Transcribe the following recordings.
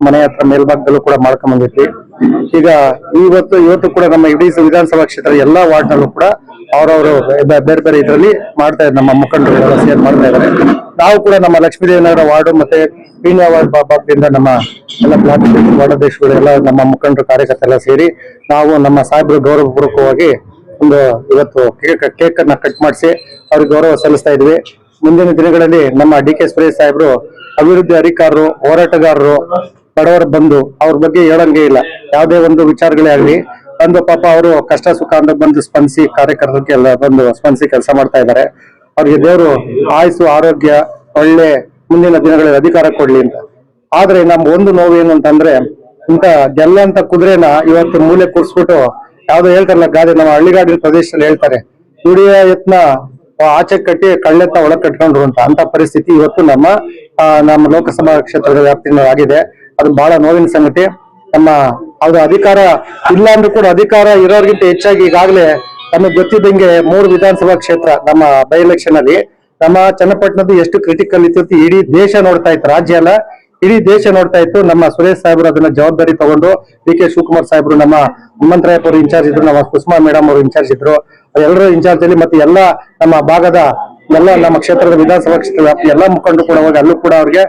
ಮನೆ ಹತ್ರ ಮೇಲ್ಭಾಗದಲ್ಲೂ ಕೂಡ ಮಾಡ್ಕೊಂಡ್ ಬಂದಿದ್ವಿ. ಈಗ ಇವತ್ತು ಕೂಡ ನಮ್ಮ ಇಡೀ ವಿಧಾನಸಭಾ ಕ್ಷೇತ್ರ ಎಲ್ಲಾ ವಾರ್ಡ್ ನಲ್ಲೂ ಕೂಡ ಅವರವರು ಬೇರೆ ಬೇರೆ ಇದರಲ್ಲಿ ಮಾಡ್ತಾ ಇದ್ದಾರೆ, ನಮ್ಮ ಮುಖಂಡರು ಸೇರ್ ಮಾಡ್ತಾ ಇದ್ದಾರೆ. ನಾವು ಕೂಡ ನಮ್ಮ ಲಕ್ಷ್ಮೀದೇವಿನಗರ ವಾರ್ಡ್ ಮತ್ತೆ ಪೀಣ್ಯ ವಾರ್ಡ್ ಭಾಗದಿಂದ ನಮ್ಮ ಎಲ್ಲ ಬ್ಲಾಕ್ ವಾರ್ಡಾಧ್ಯಕ್ಷರು ಎಲ್ಲ ನಮ್ಮ ಮುಖಂಡರು ಕಾರ್ಯಕರ್ತರೆಲ್ಲ ಸೇರಿ ನಾವು ನಮ್ಮ ಸಾಹೇಬರು ಗೌರವಪೂರ್ವಕವಾಗಿ ಒಂದು ಇವತ್ತು ಕೇಕ್ ಅನ್ನ ಕಟ್ ಮಾಡಿಸಿ ಅವ್ರಿಗೆ ಗೌರವ ಸಲ್ಲಿಸ್ತಾ ಇದ್ವಿ. ಮುಂದಿನ ದಿನಗಳಲ್ಲಿ ನಮ್ಮ ಡಿ.ಕೆ. ಸುರೇಶ್ ಸಾಹೇಬರು ಅಭಿವೃದ್ಧಿ ಅಧಿಕಾರರು, ಹೋರಾಟಗಾರರು, ಬಡವರ ಬಂಧು, ಅವ್ರ ಬಗ್ಗೆ ಹೇಳಂಗೆ ಇಲ್ಲ. ಯಾವುದೇ ಒಂದು ವಿಚಾರಗಳೇ ಆಗಲಿ ಬಂದು ಪಾಪ ಅವರು ಕಷ್ಟ ಸುಖ ಅಂತ ಬಂದು ಸ್ಪಂದಿಸಿ ಕಾರ್ಯಕರ್ತರಿಗೆ ಎಲ್ಲ ಬಂದು ಸ್ಪಂದಿಸಿ ಕೆಲಸ ಮಾಡ್ತಾ ಇದ್ದಾರೆ. ಅವ್ರಿಗೆ ದೇವರು ಆಯುಸ್ಸು ಆರೋಗ್ಯ ಒಳ್ಳೆ ಮುಂದಿನ ದಿನಗಳಲ್ಲಿ ಅಧಿಕಾರ ಕೊಡ್ಲಿ ಅಂತ. ಆದ್ರೆ ನಮ್ ಒಂದು ನೋವು ಏನು ಅಂತಂದ್ರೆ ಇಂತ ಗೆಲ್ಲಂತ ಕುದುರೆನ ಇವತ್ತು ಮೂಲೆ ಕೂರಿಸ್ಬಿಟ್ಟು ಯಾವ್ದೋ ಹೇಳ್ತಾರಲ್ಲ ಗಾದೆ, ನಮ್ಮ ಹಳ್ಳಿಗಾಡಿನ ಪ್ರದೇಶದಲ್ಲಿ ಹೇಳ್ತಾರೆ, ದುಡಿಯ ಯತ್ನ ಆಚೆ ಕಟ್ಟಿ ಕಳ್ಳೆತ್ತ ಒಳಗ್ ಕಟ್ಕೊಂಡ್ರು ಅಂತ ಪರಿಸ್ಥಿತಿ ಇವತ್ತು ನಮ್ಮ ಲೋಕಸಭಾ ಕ್ಷೇತ್ರದ ವ್ಯಾಪ್ತಿಯಿಂದ ಆಗಿದೆ. ಅದು ಬಹಳ ನೋವಿನ ಸಂಗತಿ. ನಮ್ಮ ಅದು ಅಧಿಕಾರ ಇಲ್ಲ ಅಂದ್ರೂ ಕೂಡ ಅಧಿಕಾರ ಇರೋರ್ಗಿಂತ ಹೆಚ್ಚಾಗಿ ಈಗಾಗಲೇ ನಮಗೆ ಗೊತ್ತಿದ್ದಂಗೆ 3 ವಿಧಾನಸಭಾ ಕ್ಷೇತ್ರ ನಮ್ಮ ಬೈ ಎಲೆಕ್ಷನ್ ಅಲ್ಲಿ ನಮ್ಮ ಚನ್ನಪಟ್ಟಣದ್ದು ಎಷ್ಟು ಕ್ರಿಟಿಕಲ್ ಇತ್ತು ಇಡೀ ದೇಶ ನೋಡ್ತಾ ಇತ್ತು, ರಾಜ್ಯ ಅಲ್ಲ ಇಡೀ ದೇಶ ನೋಡ್ತಾ ಇತ್ತು. ನಮ್ಮ ಸುರೇಶ್ ಸಾಹೇಬರು ಅದನ್ನ ಜವಾಬ್ದಾರಿ ತಗೊಂಡು ಡಿ.ಕೆ. ಶಿವಕುಮಾರ್ ಸಾಹೇಬರು, ನಮ್ಮ ಹನುಮಂತರಾಯಪ್ಪ ಅವರು ಇನ್ಚಾರ್ಜ್ ಇದ್ರು, ನಮ್ಮ ಕುಸುಮಾ ಮೇಡಮ್ ಅವರು ಇನ್ಚಾರ್ಜ್ ಇದ್ರು, ಎಲ್ಲರೂ ಇನ್ಚಾರ್ಜ್ ಅಲ್ಲಿ ಮತ್ತೆ ಎಲ್ಲ ನಮ್ಮ ಭಾಗದ ಎಲ್ಲ ನಮ್ಮ ಕ್ಷೇತ್ರದ ವಿಧಾನಸಭಾ ಕ್ಷೇತ್ರ ವ್ಯಾಪ್ತಿ ಎಲ್ಲ ಮುಖಂಡರು ಕೂಡ ಹೋಗಿ ಅಲ್ಲೂ ಕೂಡ ಅವ್ರಿಗೆ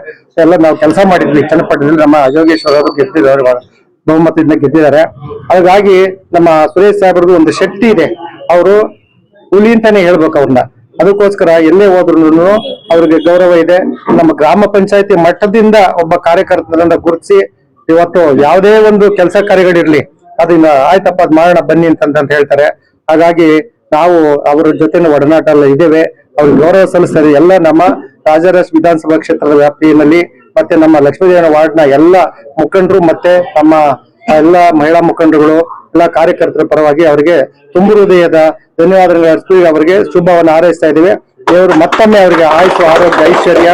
ಎಲ್ಲ ನಾವು ಕೆಲಸ ಮಾಡಿದ್ವಿ. ಚನ್ನಪಟ್ಟಣದಲ್ಲಿ ನಮ್ಮ ಯೋಗೇಶ್ವರ ಅವರು ಗೆದ್ದಿದ್ದಾರೆ, ಬಹುಮತದಿಂದ ಗೆದ್ದಿದ್ದಾರೆ. ಹಾಗಾಗಿ ನಮ್ಮ ಸುರೇಶ್ ಸಾಹೇಬ್ರದ್ದು ಒಂದು ಶಕ್ತಿ ಇದೆ, ಅವರು ಹುಲಿ ಅಂತಾನೆ ಹೇಳ್ಬೇಕು ಅವ್ರನ್ನ. ಅದಕ್ಕೋಸ್ಕರ ಎಲ್ಲೇ ಹೋದ್ರು ಅವ್ರಿಗೆ ಗೌರವ ಇದೆ. ನಮ್ಮ ಗ್ರಾಮ ಪಂಚಾಯತಿ ಮಟ್ಟದಿಂದ ಒಬ್ಬ ಕಾರ್ಯಕರ್ತರನ್ನ ಗುರುತಿಸಿ ಇವತ್ತು ಯಾವುದೇ ಒಂದು ಕೆಲಸ ಕಾರ್ಯಗಳಿರ್ಲಿ ಅದನ್ನ ಆಯ್ತಪ್ಪ ಅದ್ ಮಾಡೋಣ ಬನ್ನಿ ಅಂತ ಹೇಳ್ತಾರೆ. ಹಾಗಾಗಿ ನಾವು ಅವರ ಜೊತೆ ಒಡನಾಟ ಎಲ್ಲ ಇದ್ದೇವೆ. ಅವ್ರಿಗೆ ಗೌರವ ಸಲ್ಲಿಸ್ತಾರೆ. ಎಲ್ಲ ನಮ್ಮ ರಾಜರಾಜ್ ವಿಧಾನಸಭಾ ಕ್ಷೇತ್ರದ ವ್ಯಾಪ್ತಿಯಲ್ಲಿ ಮತ್ತೆ ನಮ್ಮ ಲಕ್ಷ್ಮೀದೇವನ ವಾರ್ಡ್ನ ಎಲ್ಲ ಮುಖಂಡರು ಮತ್ತೆ ನಮ್ಮ ಎಲ್ಲ ಮಹಿಳಾ ಮುಖಂಡರುಗಳು ಎಲ್ಲ ಕಾರ್ಯಕರ್ತರ ಪರವಾಗಿ ಅವರಿಗೆ ತುಂಬು ಹೃದಯದ ಧನ್ಯವಾದಗಳು ಅರ್ಪಿಸಿ ಅವರಿಗೆ ಶುಭವನ್ನು ಹಾರೈಸ್ತಾ ಇದ್ದೀವಿ. ದೇವರು ಮತ್ತೊಮ್ಮೆ ಅವರಿಗೆ ಆಯುಷು ಆರೋಗ್ಯ ಐಶ್ವರ್ಯ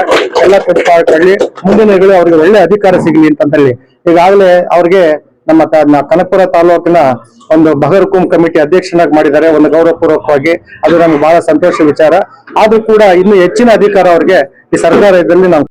ಎಲ್ಲ ಕೊಡ್ಲಿ, ಮುಂದಿನ ಅವ್ರಿಗೆ ಒಳ್ಳೆ ಅಧಿಕಾರ ಸಿಗ್ಲಿ ಅಂತ ಹೇಳಿ ಈಗಾಗಲೇ ಅವ್ರಿಗೆ ನಮ್ಮ ಕನಕಪುರ ತಾಲೂಕಿನ ಒಂದು ಬಗರ್ಕುಂ ಕಮಿಟಿ ಅಧ್ಯಕ್ಷನಾಗಿ ಮಾಡಿದ್ದಾರೆ ಒಂದು ಗೌರವಪೂರ್ವಕವಾಗಿ. ಅದು ನಮ್ಗೆ ಬಹಳ ಸಂತೋಷ ವಿಚಾರ. ಆದ್ರೂ ಕೂಡ ಇನ್ನು ಹೆಚ್ಚಿನ ಅಧಿಕಾರ ಅವ್ರಿಗೆ ಈ ಸರ್ಕಾರದಲ್ಲಿ ನಾವು